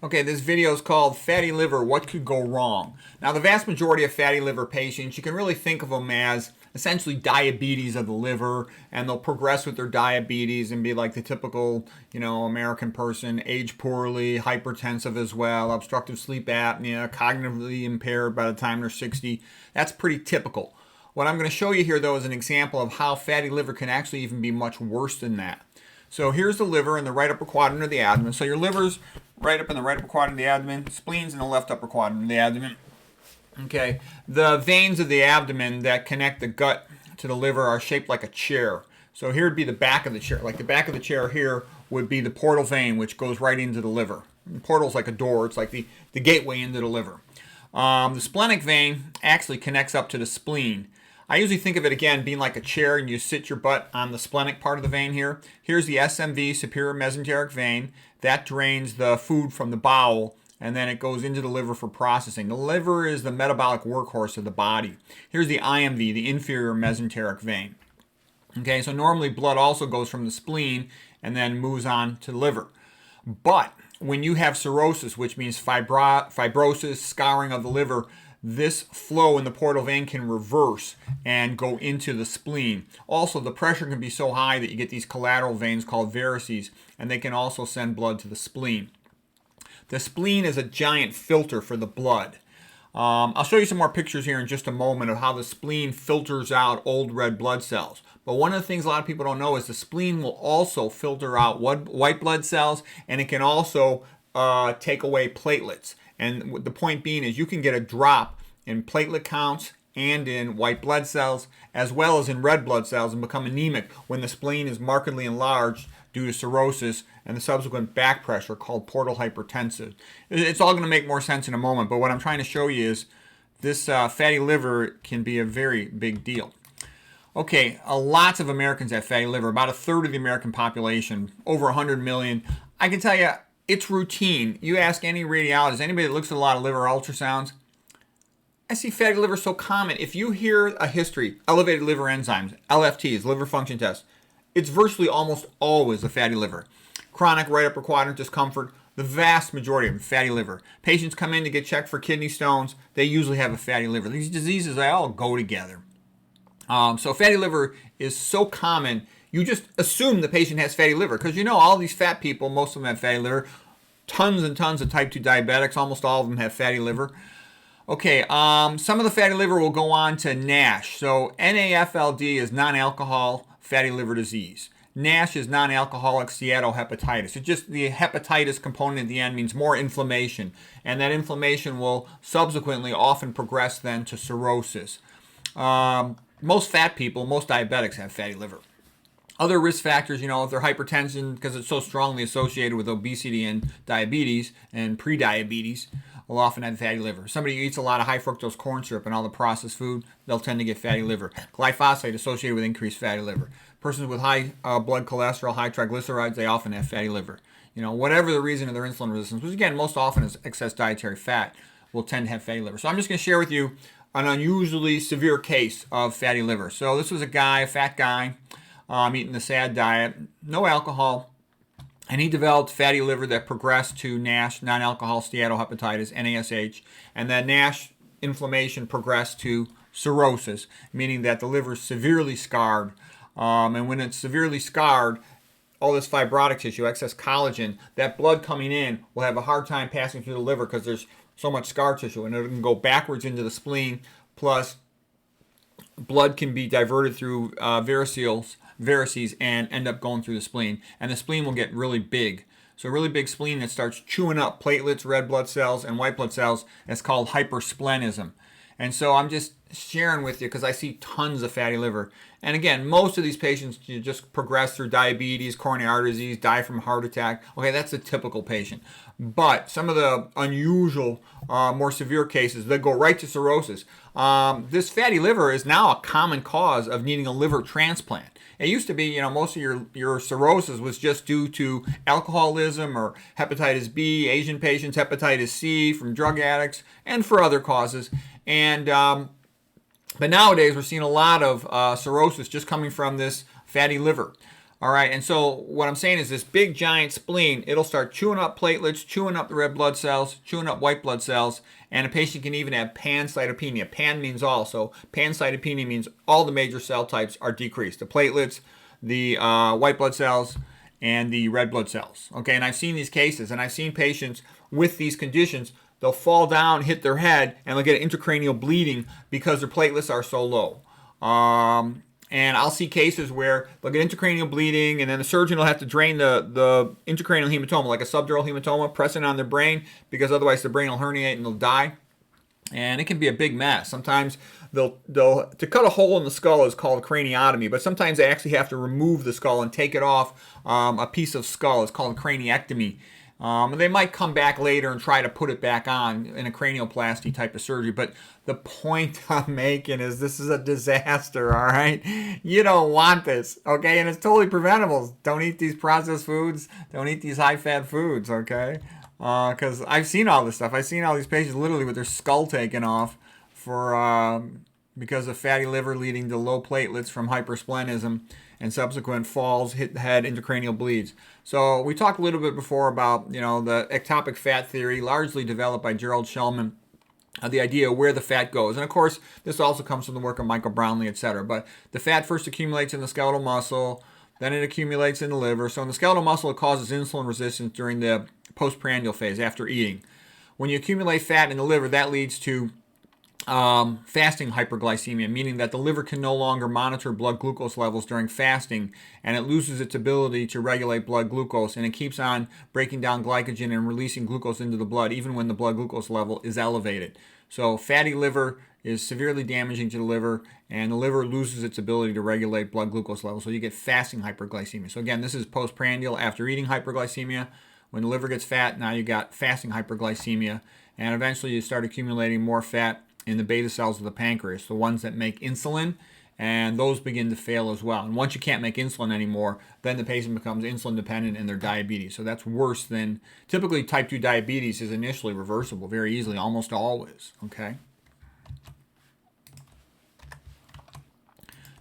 Okay, this video is called Fatty Liver, What Could Go Wrong? Now, the vast majority of fatty liver patients, you can really think of them as essentially diabetes of the liver, and they'll progress with their diabetes and be like the typical, American person, age poorly, hypertensive as well, obstructive sleep apnea, cognitively impaired by the time they're 60. That's pretty typical. What I'm going to show you here, though, is an example of how fatty liver can actually even be much worse than that. So here's the liver in the right upper quadrant of the abdomen. So your liver's right up in the right upper quadrant of the abdomen. Spleen's in the left upper quadrant of the abdomen. Okay, the veins of the abdomen that connect the gut to the liver are shaped like a chair. So here would be the back of the chair. Like the back of the chair here would be the portal vein, which goes right into the liver. The portal's like a door. It's like the gateway into the liver. The splenic vein actually connects up to the spleen. I usually think of it again being like a chair, and you sit your butt on the splenic part of the vein here. Here's the SMV, superior mesenteric vein. That drains the food from the bowel, and then it goes into the liver for processing. The liver is the metabolic workhorse of the body. Here's the IMV, the inferior mesenteric vein. Okay, so normally blood also goes from the spleen and then moves on to the liver. But when you have cirrhosis, which means fibrosis, scarring of the liver, this flow in the portal vein can reverse and go into the spleen. Also, the pressure can be so high that you get these collateral veins called varices, and they can also send blood to the spleen. The spleen is a giant filter for the blood. I'll show you some more pictures here in just a moment of how the spleen filters out old red blood cells. But one of the things a lot of people don't know is the spleen will also filter out white blood cells, and it can also take away platelets. And the point being is you can get a drop in platelet counts and in white blood cells as well as in red blood cells and become anemic when the spleen is markedly enlarged due to cirrhosis and the subsequent back pressure called portal hypertension. It's all going to make more sense in a moment, but what I'm trying to show you is this fatty liver can be a very big deal. Okay, lots of Americans have fatty liver, about a third of the American population, over 100 million. I can tell you, it's routine. You ask any radiologist, anybody that looks at a lot of liver ultrasounds, I see fatty liver so common. If you hear a history, elevated liver enzymes, LFTs, liver function tests, it's virtually almost always a fatty liver. Chronic right upper quadrant discomfort, the vast majority of them, fatty liver. Patients come in to get checked for kidney stones, they usually have a fatty liver. These diseases, they all go together. So fatty liver is so common, you just assume the patient has fatty liver because all these fat people, most of them have fatty liver. Tons and tons of type 2 diabetics, almost all of them have fatty liver. Okay, some of the fatty liver will go on to NASH. So NAFLD is non-alcohol fatty liver disease. NASH is non-alcoholic steatohepatitis. It's just the hepatitis component at the end means more inflammation, and that inflammation will subsequently often progress then to cirrhosis. Most fat people, most diabetics have fatty liver. Other risk factors, if they're hypertension, because it's so strongly associated with obesity and diabetes and pre-diabetes, will often have fatty liver. Somebody who eats a lot of high fructose corn syrup and all the processed food, they'll tend to get fatty liver. Glyphosate associated with increased fatty liver. Persons with high blood cholesterol, high triglycerides, they often have fatty liver. Whatever the reason of their insulin resistance, which again, most often is excess dietary fat, will tend to have fatty liver. So I'm just going to share with you an unusually severe case of fatty liver. So this was a fat guy, eating the SAD diet, no alcohol, and he developed fatty liver that progressed to NASH, non-alcohol steatohepatitis, NASH, and then NASH inflammation progressed to cirrhosis, meaning that the liver is severely scarred, and when it's severely scarred, all this fibrotic tissue, excess collagen, that blood coming in will have a hard time passing through the liver because there's so much scar tissue, and it can go backwards into the spleen, plus blood can be diverted through varices and end up going through the spleen, and the spleen will get really big. So a really big spleen that starts chewing up platelets, red blood cells, and white blood cells is called hypersplenism. And so I'm just sharing with you because I see tons of fatty liver. And again, most of these patients just progress through diabetes, coronary artery disease, die from heart attack. Okay, that's a typical patient. But some of the unusual, more severe cases, they go right to cirrhosis. This fatty liver is now a common cause of needing a liver transplant. It used to be, most of your cirrhosis was just due to alcoholism or hepatitis B, Asian patients, hepatitis C from drug addicts, and for other causes. And but nowadays we're seeing a lot of cirrhosis just coming from this fatty liver. All right, and so what I'm saying is this big giant spleen, it'll start chewing up platelets, chewing up the red blood cells, chewing up white blood cells, and a patient can even have pancytopenia. Pan means all, so pancytopenia means all the major cell types are decreased. The platelets, the white blood cells, and the red blood cells. Okay, and I've seen these cases, and I've seen patients with these conditions. They'll fall down, hit their head, and they'll get intracranial bleeding because their platelets are so low. And I'll see cases where they'll get intracranial bleeding, and then the surgeon will have to drain the intracranial hematoma, like a subdural hematoma, press it on their brain, because otherwise the brain will herniate and they'll die. And it can be a big mess. Sometimes they'll to cut a hole in the skull is called craniotomy, but sometimes they actually have to remove the skull and take it off a piece of skull. It's called craniectomy. And they might come back later and try to put it back on in a cranioplasty type of surgery. But the point I'm making is this is a disaster, all right? You don't want this, okay? And it's totally preventable. Don't eat these processed foods. Don't eat these high-fat foods, okay? Because I've seen all this stuff. I've seen all these patients literally with their skull taken off for because of fatty liver leading to low platelets from hypersplenism and subsequent falls, hit the head, intracranial bleeds. So we talked a little bit before about, the ectopic fat theory, largely developed by Gerald Shellman, the idea of where the fat goes. And of course, this also comes from the work of Michael Brownlee, etc. But the fat first accumulates in the skeletal muscle, then it accumulates in the liver. So in the skeletal muscle, it causes insulin resistance during the postprandial phase after eating. When you accumulate fat in the liver, that leads to fasting hyperglycemia, meaning that the liver can no longer monitor blood glucose levels during fasting, and it loses its ability to regulate blood glucose, and it keeps on breaking down glycogen and releasing glucose into the blood even when the blood glucose level is elevated. So fatty liver is severely damaging to the liver, and the liver loses its ability to regulate blood glucose levels, so you get fasting hyperglycemia. So again, this is postprandial after eating hyperglycemia. When the liver gets fat, now you got fasting hyperglycemia, and eventually you start accumulating more fat in the beta cells of the pancreas, the ones that make insulin, and those begin to fail as well. And once you can't make insulin anymore, then the patient becomes insulin dependent in their diabetes. So that's worse than, typically type 2 diabetes is initially reversible very easily, almost always, okay?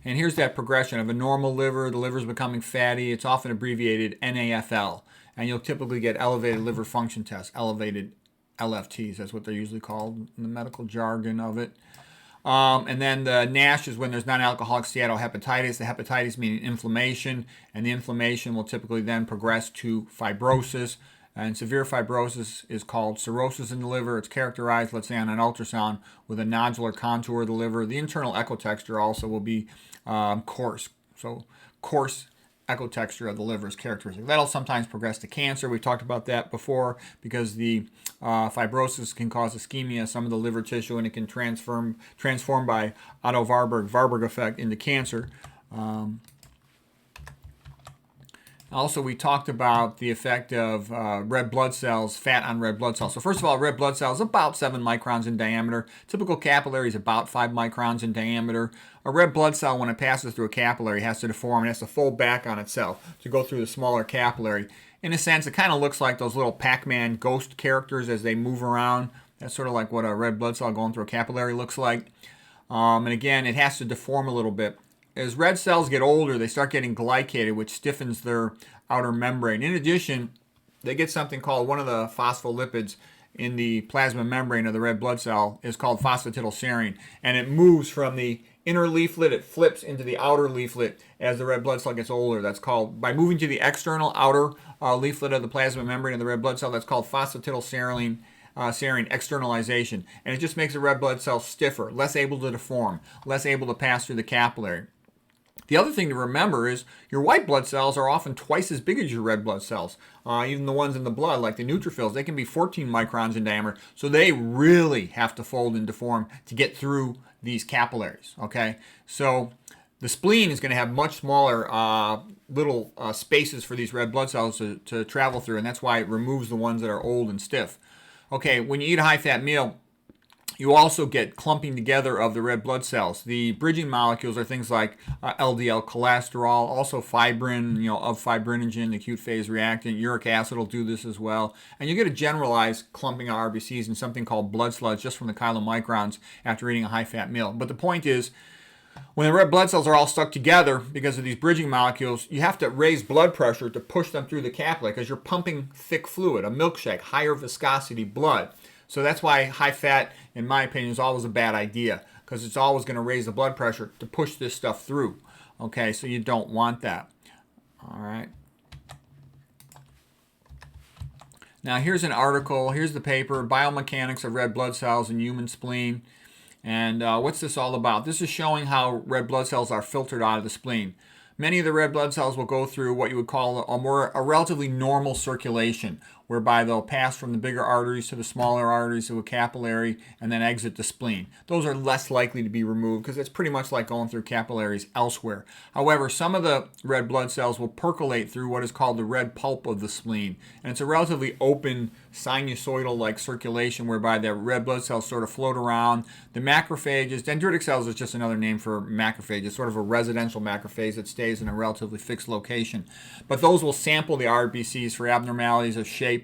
And here's that progression of a normal liver, the liver's becoming fatty. It's often abbreviated NAFL, and you'll typically get elevated liver function tests, elevated LFTs, that's what they're usually called in the medical jargon of it. And then the NASH is when there's non-alcoholic steatohepatitis. The hepatitis meaning inflammation, and the inflammation will typically then progress to fibrosis. And severe fibrosis is called cirrhosis in the liver. It's characterized, let's say, on an ultrasound with a nodular contour of the liver. The internal echo texture also will be coarse. So coarse echo texture of the liver is characteristic. That'll sometimes progress to cancer. We talked about that before because the fibrosis can cause ischemia, some of the liver tissue, and it can transform by Otto Warburg effect into cancer. Also, we talked about the effect of red blood cells, fat on red blood cells. So first of all, red blood cells about 7 microns in diameter. Typical capillary is about 5 microns in diameter. A red blood cell, when it passes through a capillary, has to deform. It has to fold back on itself to go through the smaller capillary. In a sense, it kind of looks like those little Pac-Man ghost characters as they move around. That's sort of like what a red blood cell going through a capillary looks like. And again, it has to deform a little bit. As red cells get older, they start getting glycated, which stiffens their outer membrane. In addition, they get something called, one of the phospholipids in the plasma membrane of the red blood cell is called phosphatidylserine, and it moves from the inner leaflet, it flips into the outer leaflet as the red blood cell gets older. That's called, by moving to the external outer leaflet of the plasma membrane of the red blood cell, that's called phosphatidylserine externalization. And it just makes the red blood cell stiffer, less able to deform, less able to pass through the capillary. The other thing to remember is your white blood cells are often twice as big as your red blood cells. Even the ones in the blood, like the neutrophils, they can be 14 microns in diameter. So they really have to fold and deform to get through these capillaries, okay? So the spleen is going to have much smaller little spaces for these red blood cells to travel through, and that's why it removes the ones that are old and stiff. Okay, when you eat a high-fat meal, you also get clumping together of the red blood cells. The bridging molecules are things like LDL cholesterol, also fibrin, of fibrinogen, the acute phase reactant. Uric acid will do this as well. And you get a generalized clumping of RBCs and something called blood sludge just from the chylomicrons after eating a high-fat meal. But the point is, When the red blood cells are all stuck together because of these bridging molecules, you have to raise blood pressure to push them through the capillary because you're pumping thick fluid, a milkshake, higher viscosity blood. So that's why high fat, in my opinion, is always a bad idea, because it's always going to raise the blood pressure to push this stuff through. Okay, so you don't want that. All right. Now here's an article, here's the paper, Biomechanics of Red Blood Cells in Human Spleen. And what's this all about? This is showing how red blood cells are filtered out of the spleen. Many of the red blood cells will go through what you would call a relatively normal circulation, whereby they'll pass from the bigger arteries to the smaller arteries to a capillary and then exit the spleen. Those are less likely to be removed because it's pretty much like going through capillaries elsewhere. However, some of the red blood cells will percolate through what is called the red pulp of the spleen. And it's a relatively open sinusoidal-like circulation whereby the red blood cells sort of float around. The macrophages, dendritic cells is just another name for macrophage. It's sort of a residential macrophage that stays in a relatively fixed location. But those will sample the RBCs for abnormalities of shape,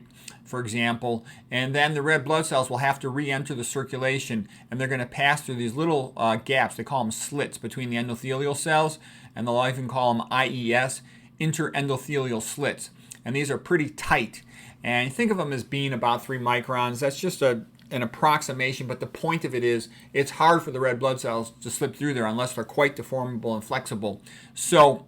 for example, and then the red blood cells will have to re-enter the circulation, and they're going to pass through these little gaps. They call them slits between the endothelial cells, and they'll even call them IES, interendothelial slits. And these are pretty tight. And think of them as being about 3 microns. That's just an approximation, but the point of it is it's hard for the red blood cells to slip through there unless they're quite deformable and flexible. So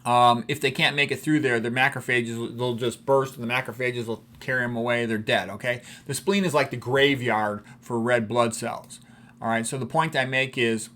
if they can't make it through there, the macrophages, they'll just burst and the macrophages will carry them away. They're dead, okay? The spleen is like the graveyard for red blood cells. All right, so the point I make is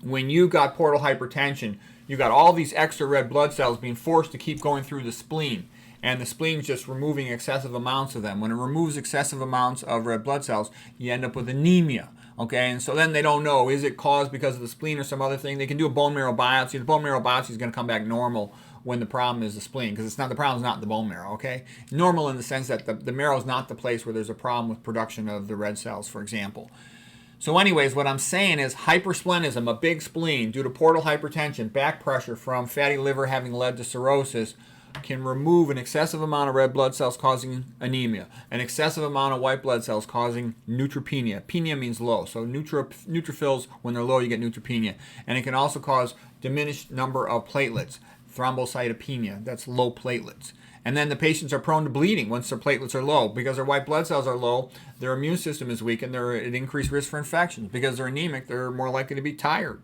when you got portal hypertension, you got all these extra red blood cells being forced to keep going through the spleen. And the spleen's just removing excessive amounts of them. When it removes excessive amounts of red blood cells, you end up with anemia. Okay, and so then they don't know, is it caused because of the spleen or some other thing? They can do a bone marrow biopsy. The bone marrow biopsy is going to come back normal when the problem is the spleen, because the problem is not the bone marrow, okay? Normal in the sense that the marrow is not the place where there's a problem with production of the red cells, for example. So anyways, what I'm saying is hypersplenism, a big spleen, due to portal hypertension, back pressure from fatty liver having led to cirrhosis, can remove an excessive amount of red blood cells causing anemia, an excessive amount of white blood cells causing neutropenia. Penia means low, so neutrophils, when they're low, you get neutropenia. And it can also cause diminished number of platelets, thrombocytopenia, that's low platelets. And then the patients are prone to bleeding once their platelets are low. Because their white blood cells are low, their immune system is weak, and they're at increased risk for infections. Because they're anemic, they're more likely to be tired.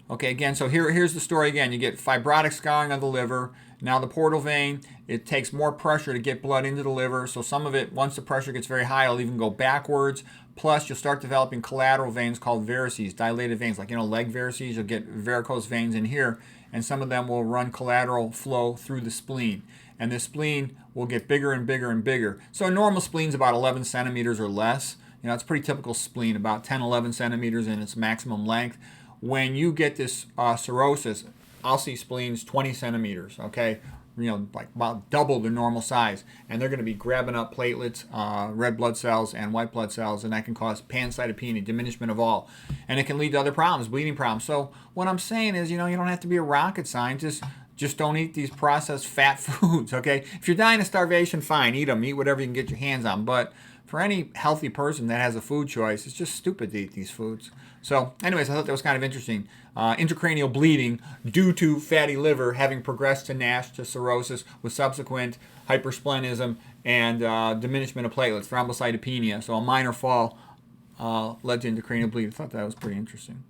Okay, again, so here's the story again. You get fibrotic scarring of the liver. Now the portal vein, it takes more pressure to get blood into the liver. So some of it, once the pressure gets very high, it'll even go backwards. Plus, you'll start developing collateral veins called varices, dilated veins. Like, leg varices, you'll get varicose veins in here. And some of them will run collateral flow through the spleen. And the spleen will get bigger and bigger and bigger. So a normal spleen's about 11 centimeters or less. It's a pretty typical spleen, about 10, 11 centimeters in its maximum length. When you get this cirrhosis, I'll see spleens 20 centimeters, okay? Like about double the normal size. And they're going to be grabbing up platelets, red blood cells, and white blood cells, and that can cause pancytopenia, diminishment of all. And it can lead to other problems, bleeding problems. So what I'm saying is, you don't have to be a rocket scientist. Just don't eat these processed fat foods, okay? If you're dying of starvation, fine, eat them. Eat whatever you can get your hands on. But for any healthy person that has a food choice, it's just stupid to eat these foods. So anyways, I thought that was kind of interesting. Intracranial bleeding due to fatty liver having progressed to NASH, to cirrhosis, with subsequent hypersplenism and diminishment of platelets, thrombocytopenia. So a minor fall led to intracranial bleeding. I thought that was pretty interesting.